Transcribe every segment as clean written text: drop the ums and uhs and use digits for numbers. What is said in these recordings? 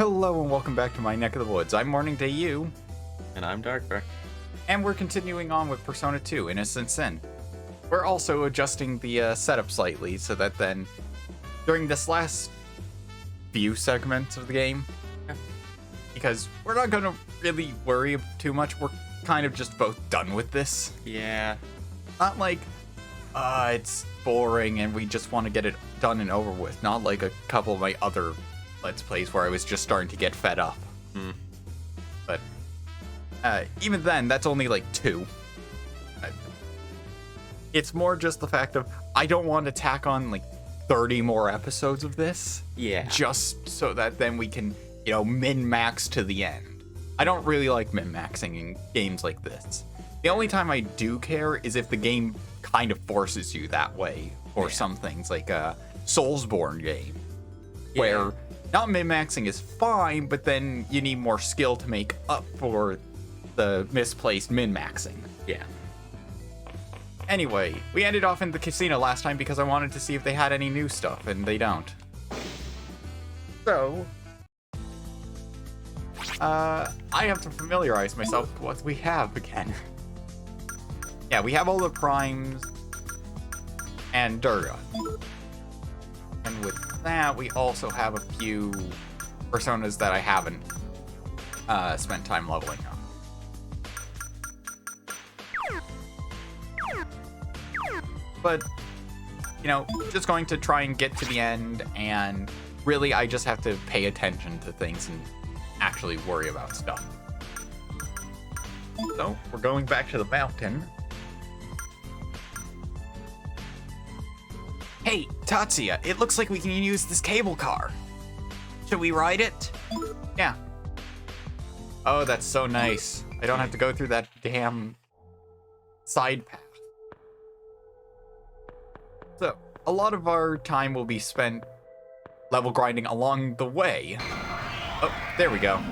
Hello and welcome back to my neck of the woods. I'm Morning Day You. And I'm Darker. And we're continuing on with Persona 2, Innocent Sin. We're also adjusting the setup slightly so that then, during this last few segments of the game, because we're not going to really worry too much, we're kind of just both done with this. Yeah. Not like, it's boring and we just want to get it done and over with. Not like a couple of my other Let's Plays where I was just starting to get fed up. But even then, that's only like 2. It's more just the fact of I don't want to tack on like 30 more episodes of this. Yeah. Just so that then we can, min-max to the end. I don't really like min-maxing in games like this. The only time I do care is if the game kind of forces you that way, or some things like a Soulsborne game, where not min-maxing is fine, but then you need more skill to make up for the misplaced min-maxing. Yeah. Anyway, we ended off in the casino last time because I wanted to see if they had any new stuff, and they don't. So, I have to familiarize myself with what we have again. Yeah, we have all the primes and Durga. And with that, we also have a few personas that I haven't spent time leveling up. But, just going to try and get to the end, and really I just have to pay attention to things and actually worry about stuff. So, we're going back to the mountain. Hey, Tatsuya, it looks like we can use this cable car. Should we ride it? Yeah. Oh, that's so nice. I don't have to go through that damn side path. So, a lot of our time will be spent level grinding along the way. Oh, there we go.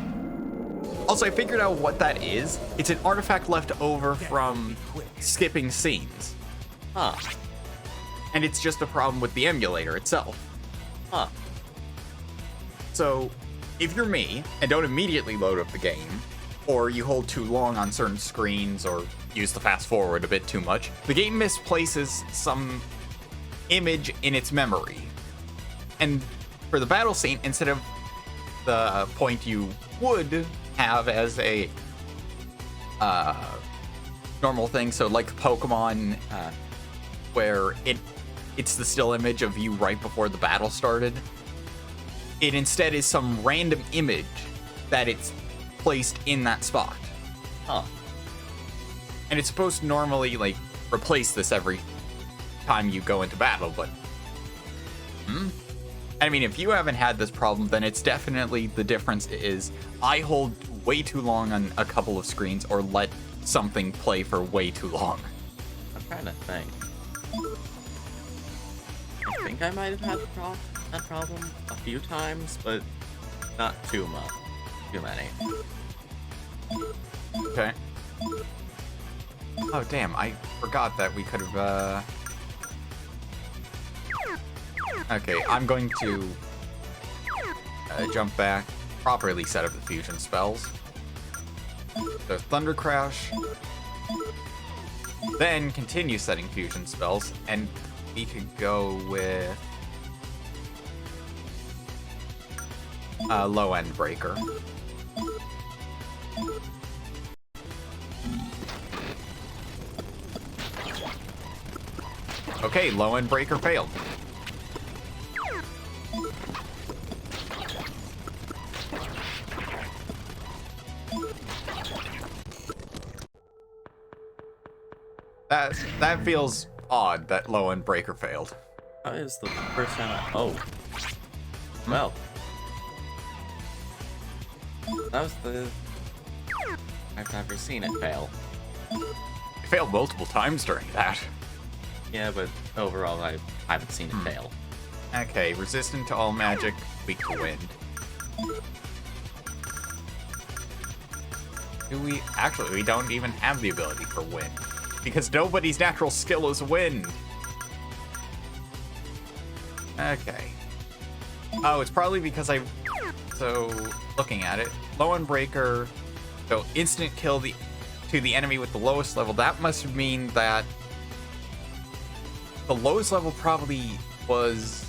Also, I figured out what that is. It's an artifact left over from skipping scenes. Huh. And it's just a problem with the emulator itself. Huh. So, if you're me, and don't immediately load up the game, or you hold too long on certain screens, or use the fast forward a bit too much, the game misplaces some image in its memory. And for the battle scene, instead of the point you would have as a normal thing, so like Pokemon, where it's the still image of you right before the battle started, it instead is some random image that it's placed in that spot. Huh. And it's supposed to normally, replace this every time you go into battle, but... I mean, if you haven't had this problem, then it's definitely the difference is I hold way too long on a couple of screens or let something play for way too long. I'm trying to think. I think I might have had that problem a few times, but not too much. Too many. Okay. Oh, damn, I forgot that we could have, Okay, I'm going to jump back, properly set up the fusion spells. So Thunder Crash, then continue setting fusion spells, and we could go with Low End Breaker. Okay, Low End Breaker failed. That feels odd, that Low End Breaker failed. That is the first time Oh. Well. That was the... I've never seen it fail. It failed multiple times during that. Yeah, but overall I haven't seen it fail. Okay, resistant to all magic, weak to wind. Actually, we don't even have the ability for wind. Because nobody's natural skill is wind. Okay. Oh, it's probably because I So, looking at it, low on breaker, so instant kill to the enemy with the lowest level. That must mean that the lowest level probably was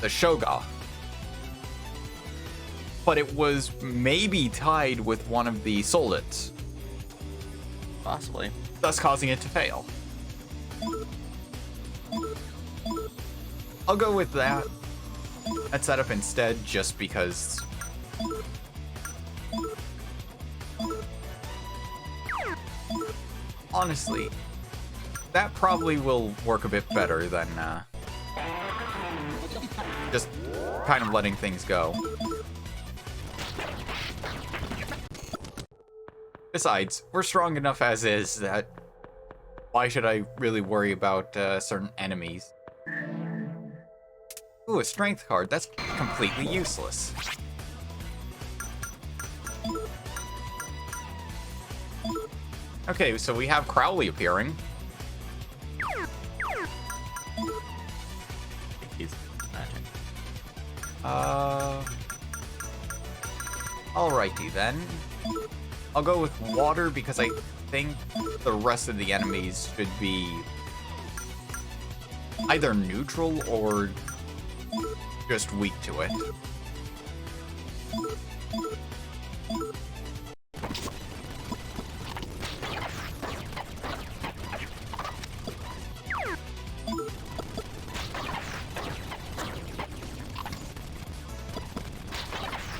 the Shoga. But it was maybe tied with one of the Solits, Possibly. thus causing it to fail. I'll go with that setup instead, just because honestly, that probably will work a bit better than just kind of letting things go. Besides, we're strong enough as is that why should I really worry about certain enemies? Ooh, a strength card. That's completely useless. Okay, so we have Crowley appearing. He's magic. Alrighty then. I'll go with water because I think the rest of the enemies should be either neutral or just weak to it.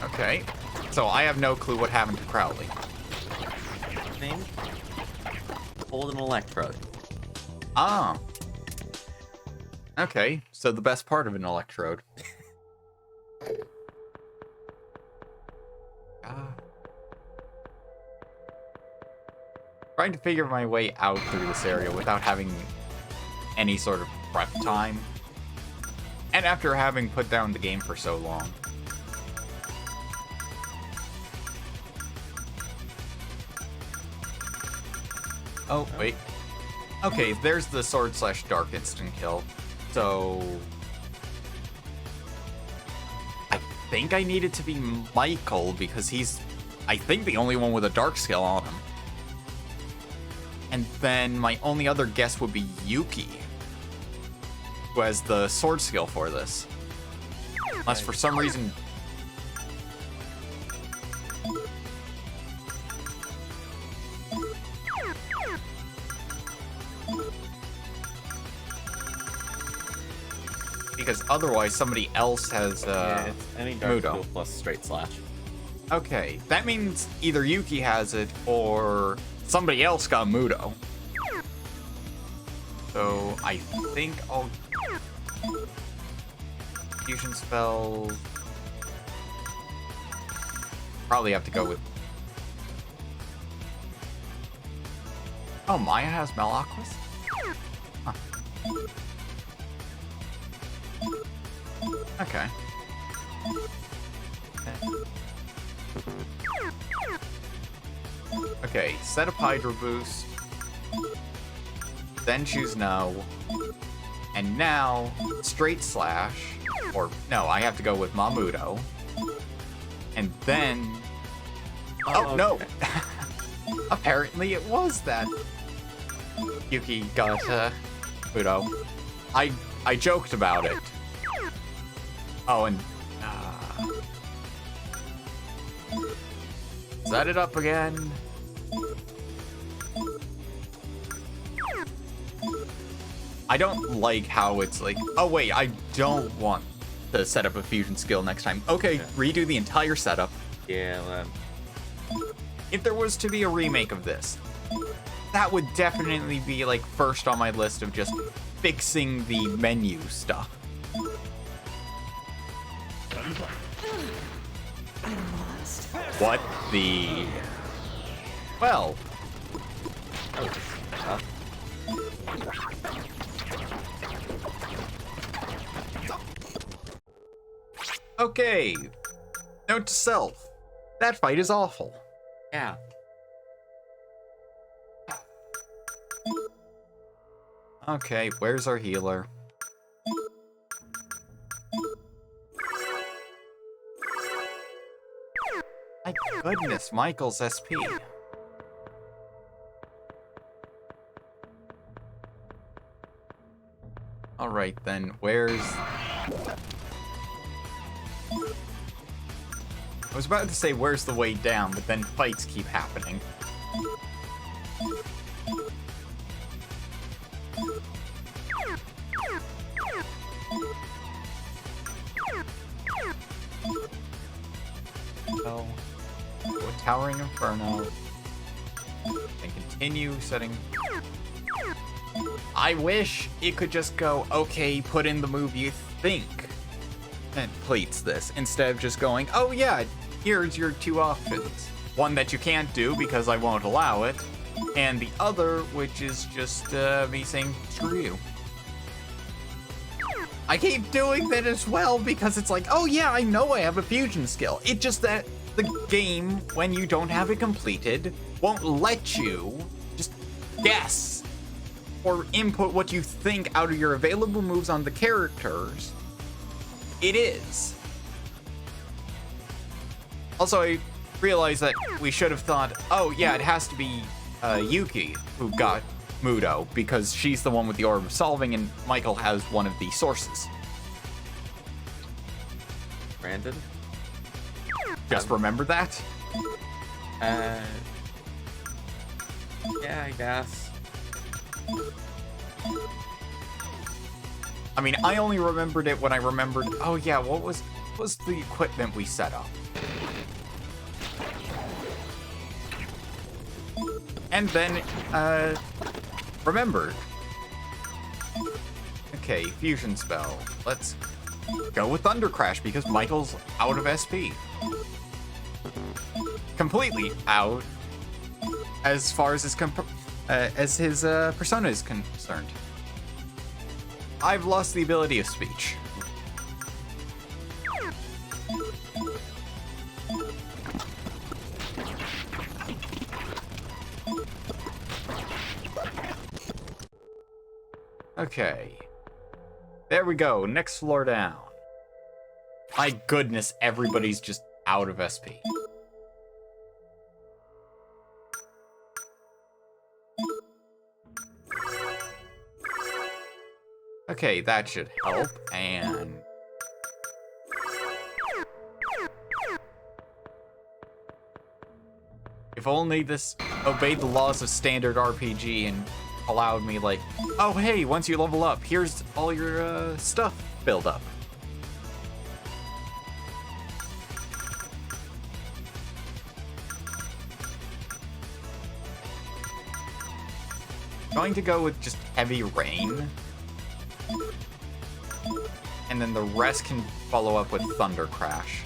Okay, so I have no clue what happened to Crowley. Name? Hold an electrode. Ah. Okay, so the best part of an electrode. Trying to figure my way out through this area without having any sort of prep time. And after having put down the game for so long. Oh, wait. Okay, there's the sword/dark instant kill. So I think I need it to be Michael because he's, I think, the only one with a dark skill on him. And then my only other guess would be Yuki, who has the sword skill for this. Unless for some reason... Because otherwise somebody else has Yeah, it's any dark Mudo. skill plus straight slash. Okay, that means either Yuki has it or somebody else got Mudo. So I think I'll fusion spell. Probably have to go with. Oh, Maya has Malakwas? Huh. Okay. Okay, set up Hydro Boost. Then choose no. And now, straight slash. Or, no, I have to go with Mamudo. And then... Oh, no! Okay. Apparently it was that Yuki got, Mudo. I joked about it. Oh, and... set it up again. I don't like how it's like, oh wait, I don't want to set up a fusion skill next time. Okay, redo the entire setup. Yeah, If there was to be a remake of this, that would definitely be like first on my list of just fixing the menu stuff. What the... Well... Okay. Note to self. That fight is awful. yeah. Okay, where's our healer? goodness, Michael's SP. Alright then, where's... I was about to say where's the way down, but then fights keep happening. Oh. With Towering Inferno. And continue setting... I wish it could just go, okay, put in the move you think completes this, instead of just going, oh yeah, here's your two options. One that you can't do because I won't allow it, and the other, which is just me saying, screw you. I keep doing that as well because it's like, oh yeah, I know I have a fusion skill. It's just that the game, when you don't have it completed, won't let you just guess or input what you think out of your available moves on the characters. It is. Also, I realized that we should have thought, oh yeah, it has to be Yuki who got Mudo, because she's the one with the Orb of Solving and Michael has one of the sources. Brandon? Just remember that? Yeah, I guess. I mean, I only remembered it when I remembered, oh yeah, what was the equipment we set up? And then, remembered. Okay, fusion spell. Let's go with Thunder Crash because Michael's out of SP. Completely out as far as his persona is concerned. I've lost the ability of speech. Okay. There we go. Next floor down. My goodness, everybody's just out of SP. Okay, that should help, and... if only this obeyed the laws of standard RPG and allowed me, like, oh hey, once you level up, here's all your stuff build up. Going to go with just Heavy Rain. And then the rest can follow up with Thunder Crash.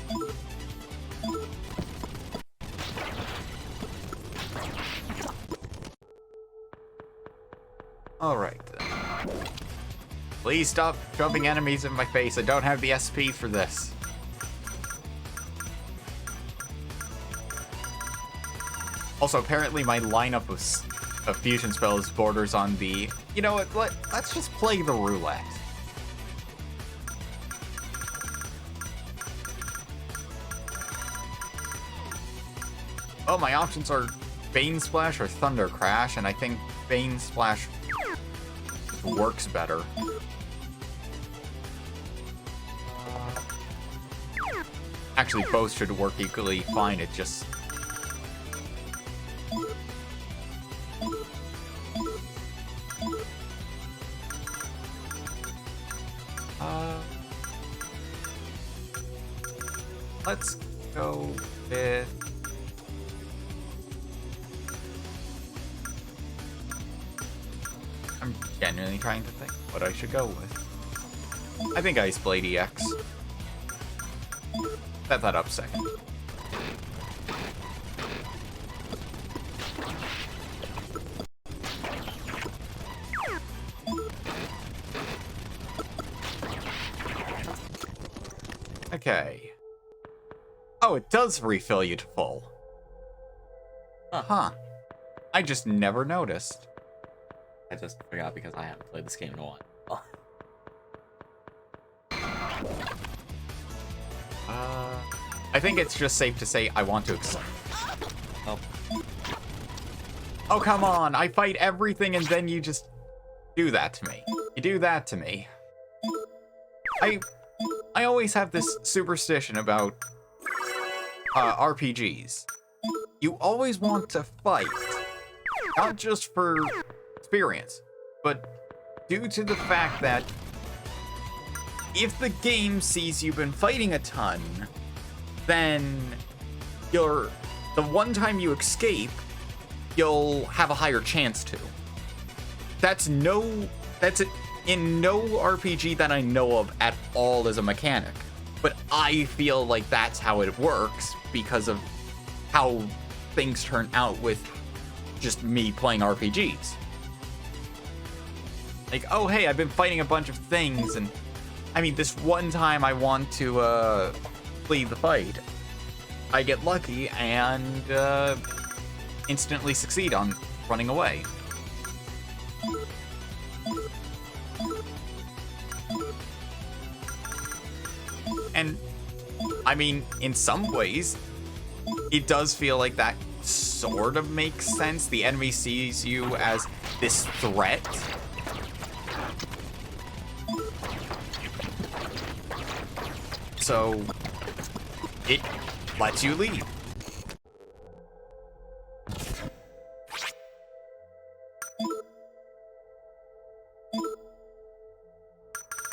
Alright then. Please stop jumping enemies in my face. I don't have the SP for this. Also, apparently my lineup of fusion spells borders on the... You know what? Let's just play the roulette. Oh, my options are Bane Splash or Thunder Crash, and I think Bane Splash works better. Actually, both should work equally fine. It just... let's go with... I'm genuinely trying to think what I should go with. I think Ice Blade EX. Set that up second. Okay. Oh, it does refill you to full. Huh. I just never noticed. I just forgot because I haven't played this game in a while. I think it's just safe to say I want to Oh, Oh, come on. I fight everything and then you just do that to me. You do that to me. I always have this superstition about RPGs. You always want to fight, not just for experience, but due to the fact that if the game sees you've been fighting a ton, then the one time you escape, you'll have a higher chance to. That's in no RPG that I know of at all as a mechanic. But I feel like that's how it works because of how things turn out with just me playing RPGs. Like, oh hey, I've been fighting a bunch of things, and I mean, this one time I want to flee the fight, I get lucky and instantly succeed on running away. And I mean, in some ways, it does feel like that sort of makes sense. The enemy sees you as this threat. So it lets you leave.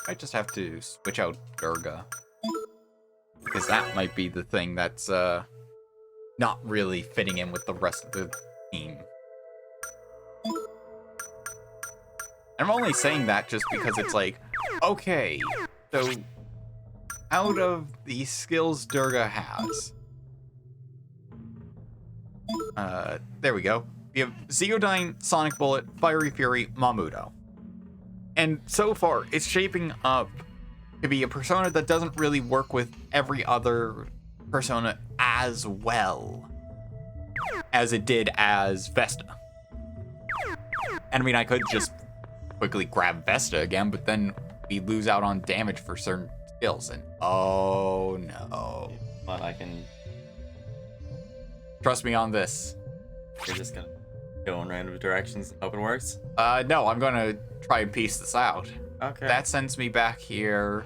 I just have to switch out Durga. Because that might be the thing that's not really fitting in with the rest of the team. I'm only saying that just because it's like, okay, so out of the skills Durga has, there we go. We have Zeodyne, Sonic Bullet, Fiery Fury, Mamuto. And so far, it's shaping up to be a persona that doesn't really work with every other persona as well as it did as Vesta. And I mean, I could just quickly grab Vesta again, but then we lose out on damage for certain skills, and oh no. But I can... Trust me on this. You're just gonna go in random directions and hope it works? No, I'm gonna try and piece this out. Okay. That sends me back here.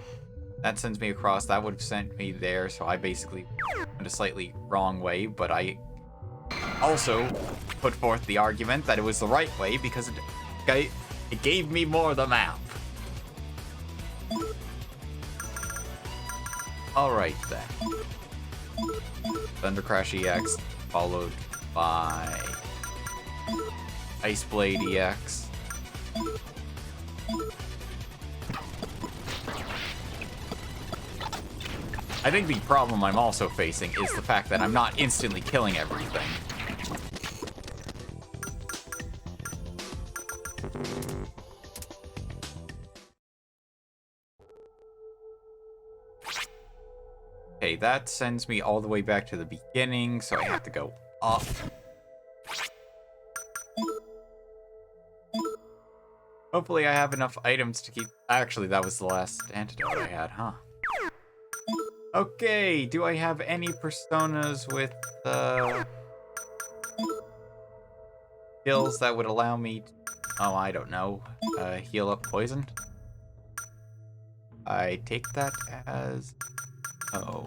That sends me across. That would have sent me there, so I basically went a slightly wrong way, but I also put forth the argument that it was the right way because it gave me more of the map. Alright then. Thunder Crash EX followed by Ice Blade EX. I think the problem I'm also facing is the fact that I'm not instantly killing everything. Okay, that sends me all the way back to the beginning, so I have to go up. Hopefully I have enough items to keep... Actually, that was the last antidote I had, huh? Okay, do I have any personas with skills that would allow me to... Oh, I don't know. Heal up poison? I take that as... Oh.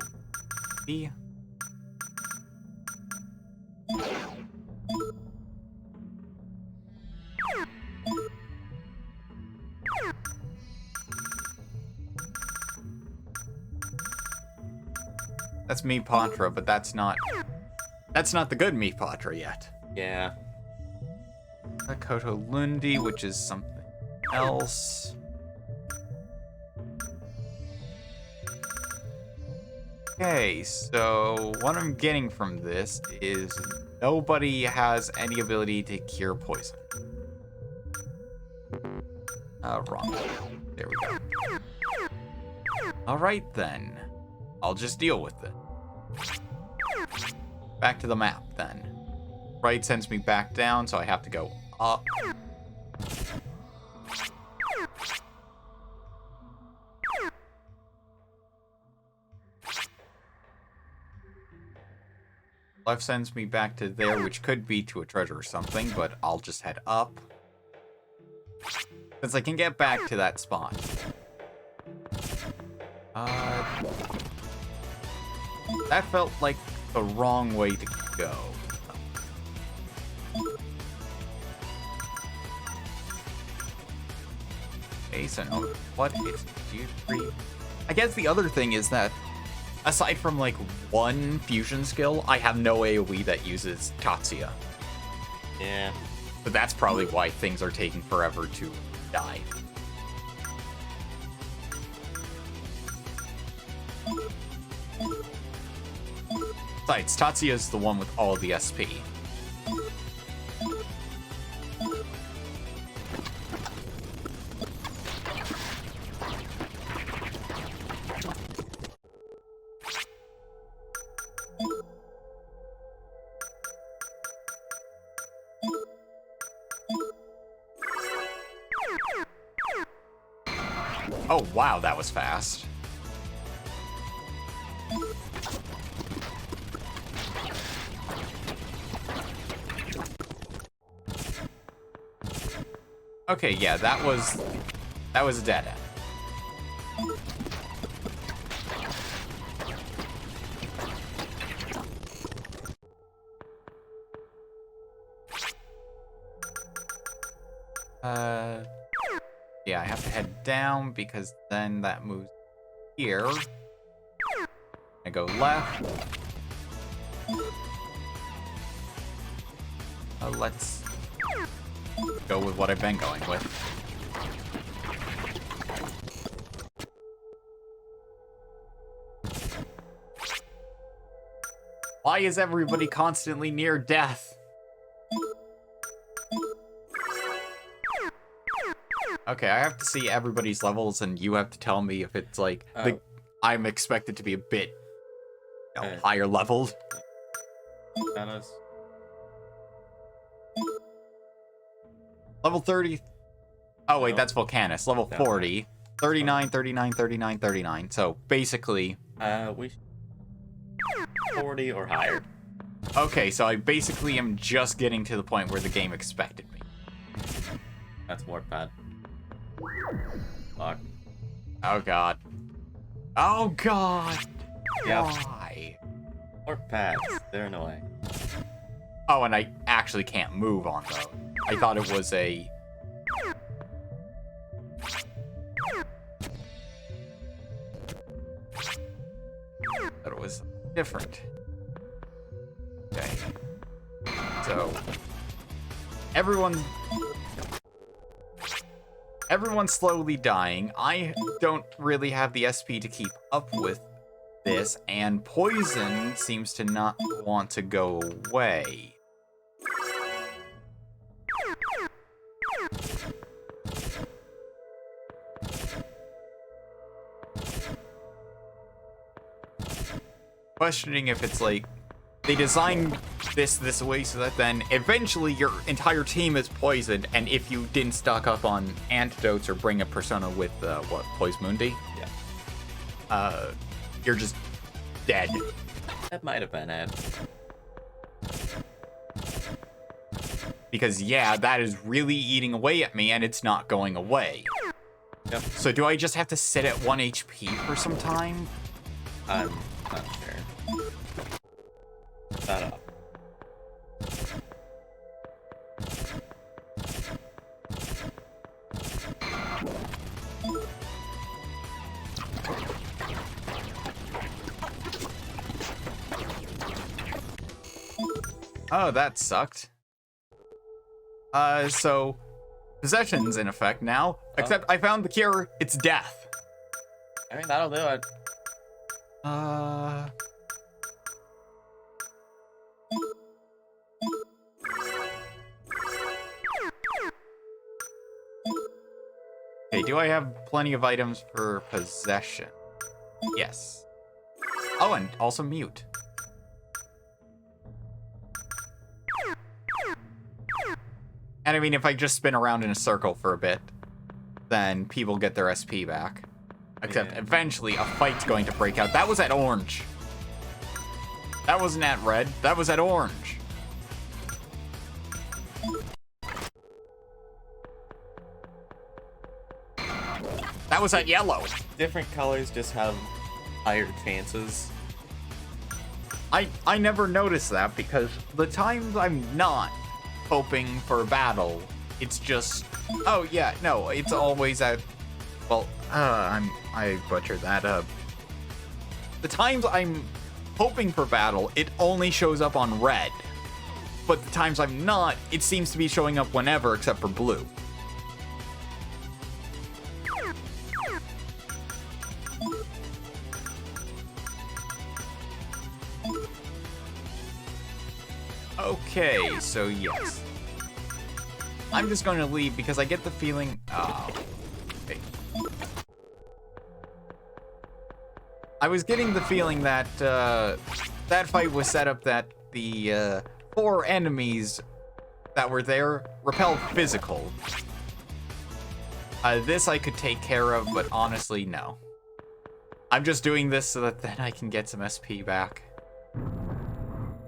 B. That's me Patra, but that's not the good me Patra yet. Yeah. Koto Lundi, which is something else. Okay, so what I'm getting from this is nobody has any ability to cure poison. Wrong. There we go. Alright then. I'll just deal with it. Back to the map then. Right sends me back down, so I have to go up. Left sends me back to there, which could be to a treasure or something, but I'll just head up. Since I can get back to that spot. That felt like the wrong way to go. Okay, so no, what is Q3? I guess the other thing is that, aside from like one fusion skill, I have no AoE that uses Tatsuya. Yeah. But that's probably why things are taking forever to die. Besides, Tatsuya is the one with all the SP. Oh, wow, that was fast. Okay, yeah, that was a dead end. Yeah, I have to head down because then that moves here. I go left. Let's go with what I've been going with. Why is everybody constantly near death? Okay, I have to see everybody's levels, and you have to tell me if it's like I'm expected to be a bit higher leveled. Level 30. Oh, wait, that's Volcanus. Level 40. 39, 39, 39, 39. So, basically... we... 40 or higher. Okay, so I basically am just getting to the point where the game expected me. That's more bad. Fuck. Oh, God. Oh, God! Yep. Why? Warp pads. They're annoying. Oh, and I actually can't move on those. I thought it was a... Thought it was different. Okay. So... Everyone's slowly dying. I don't really have the SP to keep up with this, and poison seems to not want to go away. Questioning if it's like they designed this way so that then eventually your entire team is poisoned, and if you didn't stock up on antidotes or bring a persona with what, Poismundi? Yeah. You're just dead. That might have been it. Because yeah, that is really eating away at me, and it's not going away. Yep. So do I just have to sit at 1 HP for some time? I'm not sure. Shut up. Oh, that sucked. So possession's in effect now, except I found the cure. It's death. I mean, that'll do it. Okay, do I have plenty of items for possession? Yes. Oh, and also mute. And I mean, if I just spin around in a circle for a bit, then people get their SP back. Except eventually a fight's going to break out. That was at orange. That wasn't at red. That was at orange. That was at yellow. Different colors just have higher chances. I never noticed that because the times I'm not hoping for battle, it's just, oh yeah, no, it's always at, well, I butchered that up. The times I'm hoping for battle, it only shows up on red. But the times I'm not, it seems to be showing up whenever except for blue. Okay, so yes. I'm just going to leave because I get the feeling... Oh. Okay. I was getting the feeling that that fight was set up that the 4 enemies that were there repelled physical. This I could take care of, but honestly, no. I'm just doing this so that then I can get some SP back.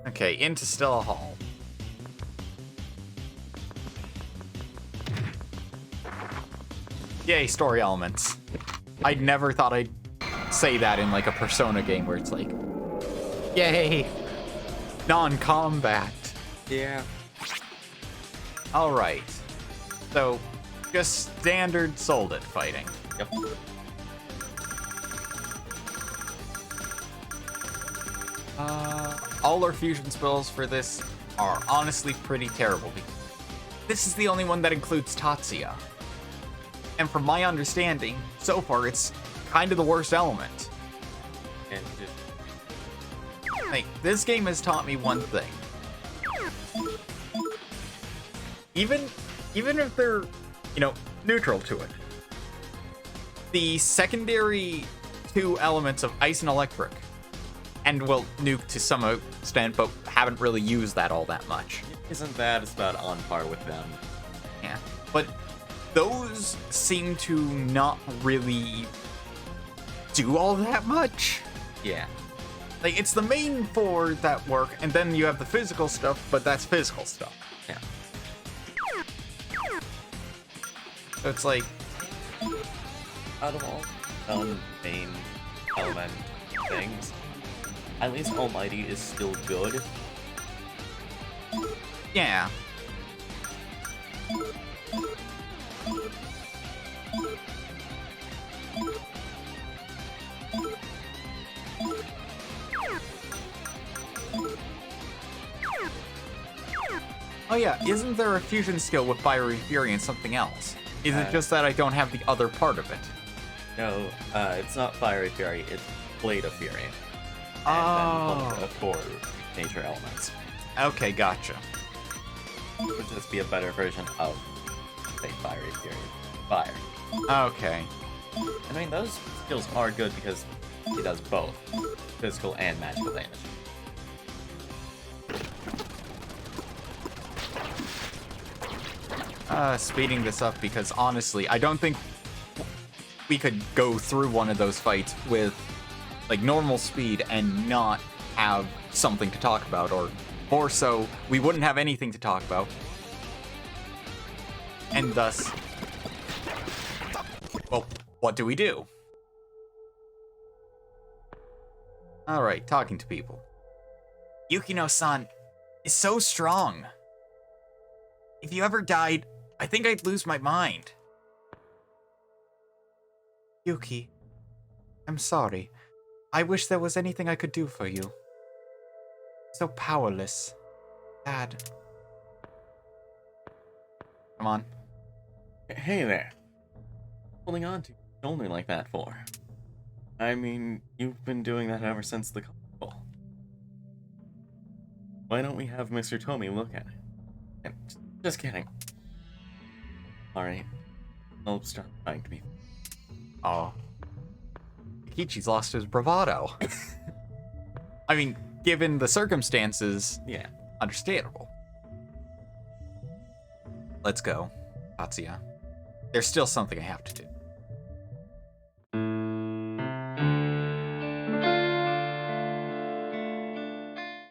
Okay, into Stella Hall. Yay, story elements. I never thought I'd say that in like a Persona game where it's like, yay, non-combat. Yeah. All right. So, just standard Soldit fighting. Yep. All our fusion spells for this are honestly pretty terrible. This is the only one that includes Tatsuya. And from my understanding, so far it's kind of the worst element. And Like, this game has taught me one thing. Even if they're, you know, neutral to it, the secondary 2 elements of ice and electric, and well, nuke to some extent, but haven't really used that all that much. isn't that it's about on par with them? Yeah, but those seem to not really do all that much. Yeah. Like, it's the main 4 that work, and then you have the physical stuff, but that's physical stuff. Yeah. So it's like, Out of all main element things, at least Almighty is still good. yeah. Oh yeah, isn't there a fusion skill with Fiery Fury and something else? Is it just that I don't have the other part of it? No, it's not Fiery Fury, it's Blade of Fury. And Oh. then one of the 4 nature elements. Okay, gotcha. Would just be a better version of, say, Fiery Fury. Fire. Okay. I mean, those skills are good because he does both physical and magical damage. Speeding this up because honestly, I don't think we could go through one of those fights with like normal speed and not have something to talk about, or more so, we wouldn't have anything to talk about. And thus, well, what do we do? Alright, talking to people. Yukino-san is so strong. If you ever died, I think I'd lose my mind. Yuki, I'm sorry. I wish there was anything I could do for you. So powerless. Sad. Come on. Hey there. Holding on to your shoulder like that for? I mean, you've been doing that ever since the call. Why don't we have Mr. Tomy look at it? And just kidding. Alright. I'll start trying to be. Oh. Kichi's lost his bravado. I mean, given the circumstances, Yeah. understandable. Let's go, Tatsuya. There's still something I have to do.